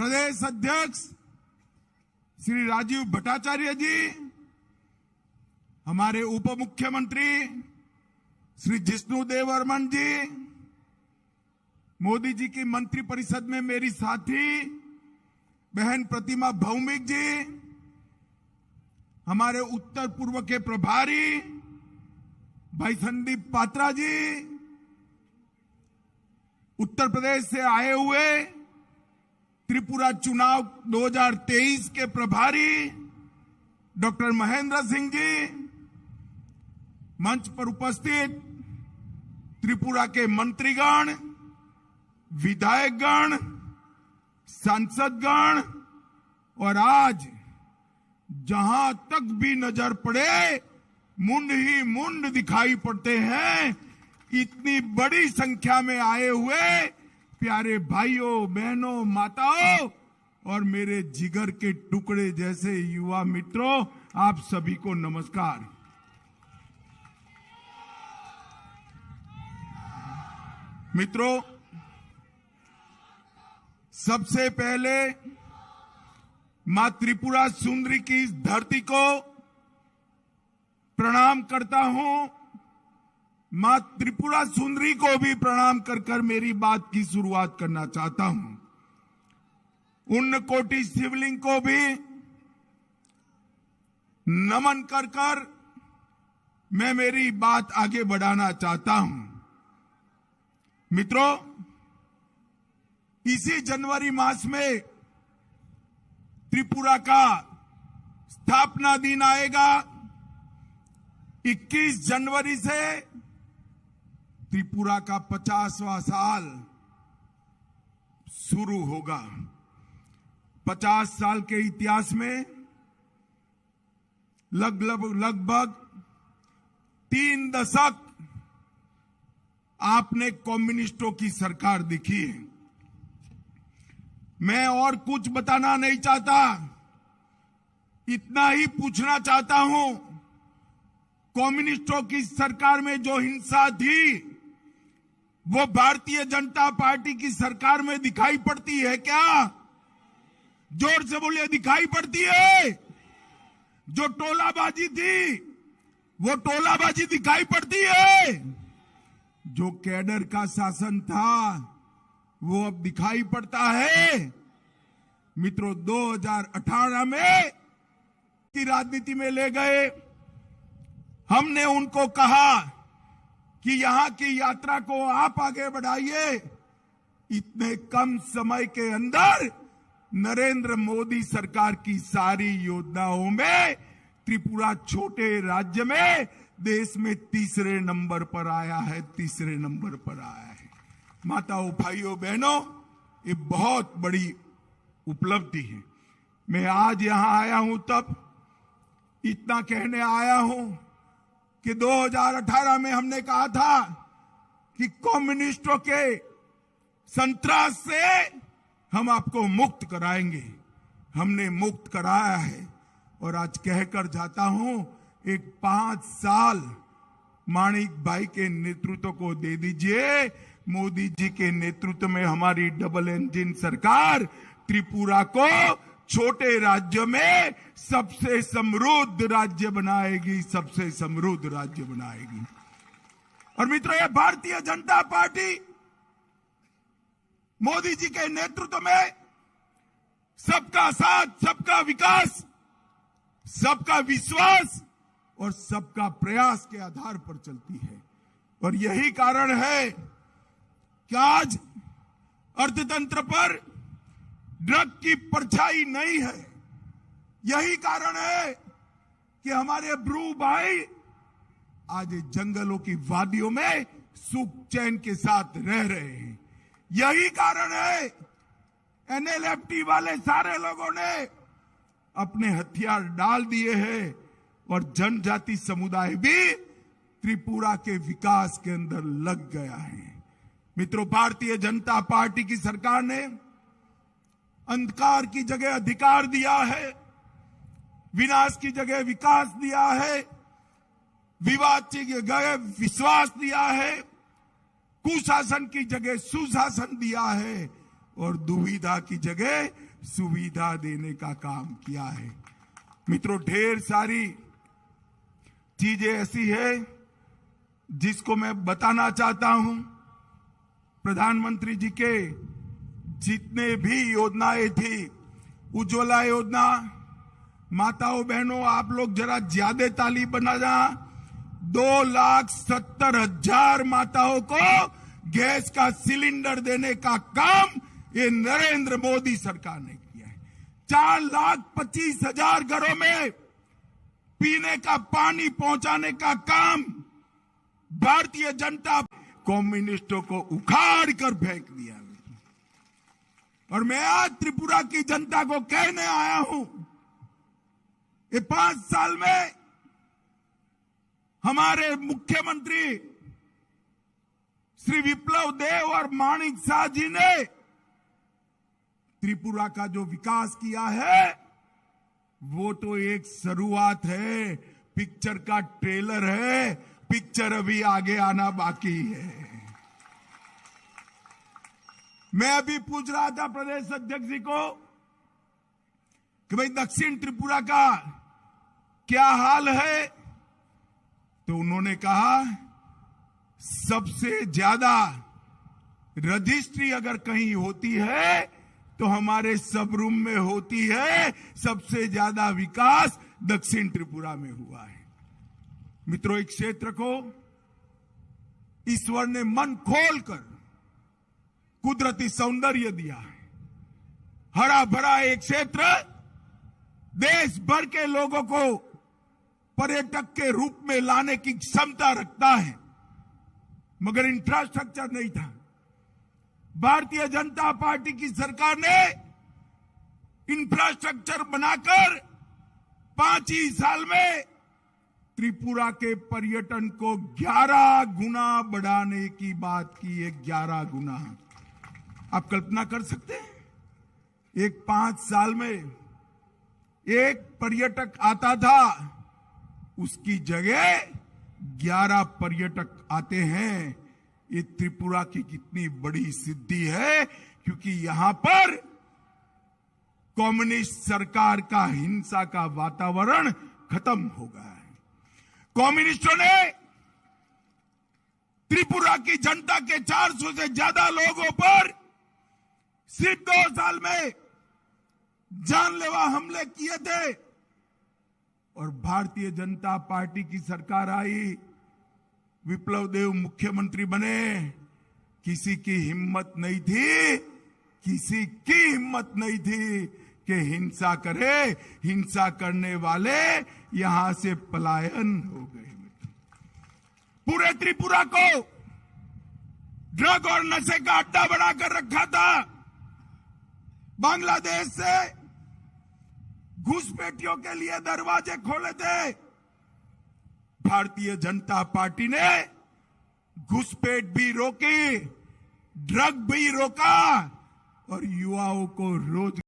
प्रदेश अध्यक्ष श्री राजीव भट्टाचार्य जी, हमारे उप मुख्यमंत्री श्री जिष्णुदेव वर्मन जी, मोदी जी की मंत्रिपरिषद में मेरी साथी बहन प्रतिमा भौमिक जी, हमारे उत्तर पूर्व के प्रभारी भाई संदीप पात्रा जी, उत्तर प्रदेश से आए हुए त्रिपुरा चुनाव 2023 के प्रभारी डॉक्टर महेंद्र सिंह जी, मंच पर उपस्थित त्रिपुरा के मंत्रीगण, विधायकगण, सांसदगण और आज जहां तक भी नजर पड़े मुंड ही मुंड दिखाई पड़ते हैं, इतनी बड़ी संख्या में आए हुए प्यारे भाइयों, बहनों, माताओं और मेरे जिगर के टुकड़े जैसे युवा मित्रों, आप सभी को नमस्कार। मित्रों, सबसे पहले मां त्रिपुरा सुंदरी की इस धरती को प्रणाम करता हूं। मां त्रिपुरा सुंदरी को भी प्रणाम कर कर मेरी बात की शुरुआत करना चाहता हूं। उन कोटि शिवलिंग को भी नमन कर कर मैं मेरी बात आगे बढ़ाना चाहता हूं। मित्रों, इसी जनवरी मास में त्रिपुरा का स्थापना दिन आएगा। 21 जनवरी से त्रिपुरा का 50वां साल शुरू होगा। 50 साल के इतिहास में लगभग 3 दशक आपने कम्युनिस्टों की सरकार देखी है। मैं और कुछ बताना नहीं चाहता, इतना ही पूछना चाहता हूं, कम्युनिस्टों की सरकार में जो हिंसा थी वो भारतीय जनता पार्टी की सरकार में दिखाई पड़ती है क्या? जोर से बोलिए, दिखाई पड़ती है? जो टोलाबाजी थी वो टोलाबाजी दिखाई पड़ती है? जो कैडर का शासन था वो अब दिखाई पड़ता है? मित्रों, 2018 में की राजनीति में ले गए। हमने उनको कहा कि यहां की यात्रा को आप आगे बढ़ाइए। इतने कम समय के अंदर नरेंद्र मोदी सरकार की सारी योजनाओं में त्रिपुरा छोटे राज्य में देश में तीसरे नंबर पर आया है, तीसरे नंबर पर आया है। माताओं, भाइयों, बहनों, ये बहुत बड़ी उपलब्धि है। मैं आज यहां आया हूं तब इतना कहने आया हूं कि 2018 में हमने कहा था कि कम्युनिस्टों के संत्रास से हम आपको मुक्त कराएंगे। हमने मुक्त कराया है और आज कहकर जाता हूं, एक 5 साल माणिक भाई के नेतृत्व को दे दीजिए। मोदी जी के नेतृत्व में हमारी डबल इंजन सरकार त्रिपुरा को छोटे राज्य में सबसे समृद्ध राज्य बनाएगी, सबसे समृद्ध राज्य बनाएगी। और मित्रों, ये भारतीय जनता पार्टी मोदी जी के नेतृत्व में सबका साथ, सबका विकास, सबका विश्वास और सबका प्रयास के आधार पर चलती है। और यही कारण है कि आज अर्थतंत्र पर ड्रग की परछाई नहीं है। यही कारण है कि हमारे ब्रू भाई आज जंगलों की वादियों में सुख चैन के साथ रह रहे हैं। यही कारण है एनएलएफटी वाले सारे लोगों ने अपने हथियार डाल दिए हैं और जनजाति समुदाय भी त्रिपुरा के विकास के अंदर लग गया है। मित्रों, भारतीय जनता पार्टी की सरकार ने अंधकार की जगह अधिकार दिया है, विनाश की जगह विकास दिया है, विवाद की जगह विश्वास दिया है, कुशासन की जगह सुशासन दिया है और दुविधा की जगह सुविधा देने का काम किया है। मित्रों, ढेर सारी चीजें ऐसी है जिसको मैं बताना चाहता हूं। प्रधानमंत्री जी के जितने भी योजनाएं थी, उज्ज्वला योजना, माताओं बहनों आप लोग जरा ज्यादा ताली बना जा। 2,70,000 माताओं को गैस का सिलेंडर देने का काम ये नरेंद्र मोदी सरकार ने किया है। 4,25,000 घरों में पीने का पानी पहुंचाने का काम भारतीय जनता कम्युनिस्टों को उखाड़ कर फेंक दिया। और मैं आज त्रिपुरा की जनता को कहने आया हूं, ये 5 साल में हमारे मुख्यमंत्री श्री विप्लव देव और माणिक शाह जी ने त्रिपुरा का जो विकास किया है वो तो एक शुरुआत है, पिक्चर का ट्रेलर है। पिक्चर अभी आगे आना बाकी है। मैं अभी पूछ रहा था प्रदेश अध्यक्ष जी को कि भाई दक्षिण त्रिपुरा का क्या हाल है, तो उन्होंने कहा सबसे ज्यादा रजिस्ट्री अगर कहीं होती है तो हमारे सब रूम में होती है। सबसे ज्यादा विकास दक्षिण त्रिपुरा में हुआ है। मित्रों, एक क्षेत्र को ईश्वर ने मन खोलकर कुदरती सौंदर्य दिया है। हरा भरा एक क्षेत्र देश भर के लोगों को पर्यटक के रूप में लाने की क्षमता रखता है, मगर इंफ्रास्ट्रक्चर नहीं था। भारतीय जनता पार्टी की सरकार ने इंफ्रास्ट्रक्चर बनाकर 5 ही साल में त्रिपुरा के पर्यटन को 11 गुना बढ़ाने की बात की है। 11 गुना। आप कल्पना कर सकते हैं, एक 5 साल में एक पर्यटक आता था, उसकी जगह 11 पर्यटक आते हैं। ये त्रिपुरा की कितनी बड़ी सिद्धि है, क्योंकि यहां पर कम्युनिस्ट सरकार का हिंसा का वातावरण खत्म हो गया है। कम्युनिस्टों ने त्रिपुरा की जनता के 400 से ज्यादा लोगों पर सिर्फ 2 साल में जानलेवा हमले किए थे। और भारतीय जनता पार्टी की सरकार आई, विप्लव देव मुख्यमंत्री बने, किसी की हिम्मत नहीं थी, किसी की हिम्मत नहीं थी कि हिंसा करे। हिंसा करने वाले यहां से पलायन हो गए। पूरे त्रिपुरा को ड्रग और नशे का अड्डा बनाकर रखा था। बांग्लादेश से घुसपैठियों के लिए दरवाजे खोले थे। भारतीय जनता पार्टी ने घुसपैठ भी रोकी, ड्रग भी रोका और युवाओं को रोजगार